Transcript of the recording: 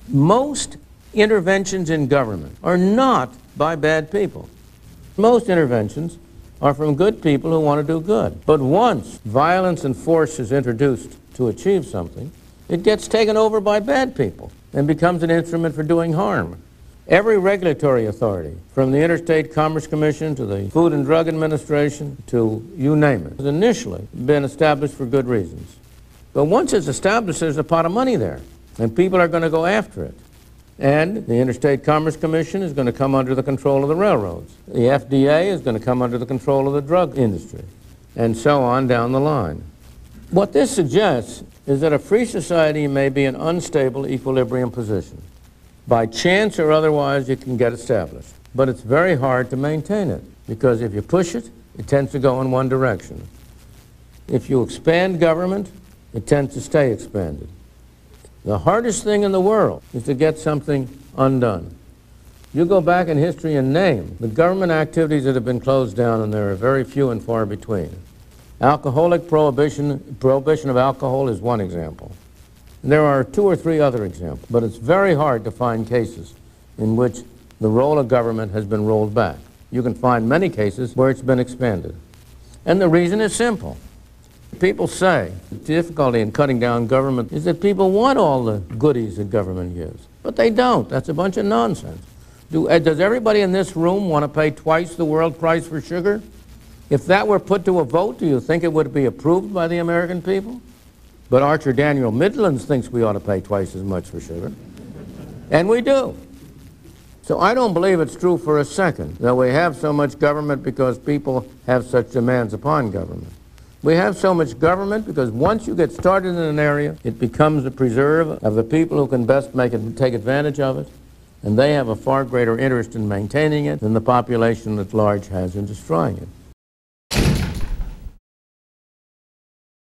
Most interventions in government are not by bad people. Most interventions are from good people who want to do good. But once violence and force is introduced to achieve something, it gets taken over by bad people and becomes an instrument for doing harm. Every regulatory authority, from the Interstate Commerce Commission to the Food and Drug Administration to you name it, has initially been established for good reasons. But once it's established, there's a pot of money there, and people are going to go after it. And the Interstate Commerce Commission is going to come under the control of the railroads. The FDA is going to come under the control of the drug industry, and so on down the line. What this suggests is that a free society may be an unstable equilibrium position. By chance or otherwise, you can get established. But it's very hard to maintain it, because if you push it, it tends to go in one direction. If you expand government, it tends to stay expanded. The hardest thing in the world is to get something undone. You go back in history and name the government activities that have been closed down, and there are very few and far between. Alcoholic prohibition of alcohol is one example. There are 2 or 3 other examples, but it's very hard to find cases in which the role of government has been rolled back. You can find many cases where it's been expanded. And the reason is simple. People say the difficulty in cutting down government is that people want all the goodies that government gives. But they don't. That's a bunch of nonsense. Does everybody in this room want to pay twice the world price for sugar? If that were put to a vote, do you think it would be approved by the American people? But Archer Daniel Midlands thinks we ought to pay twice as much for sugar. And we do. So I don't believe it's true for a second that we have so much government because people have such demands upon government. We have so much government because once you get started in an area, it becomes a preserve of the people who can best take advantage of it, and they have a far greater interest in maintaining it than the population at large has in destroying it.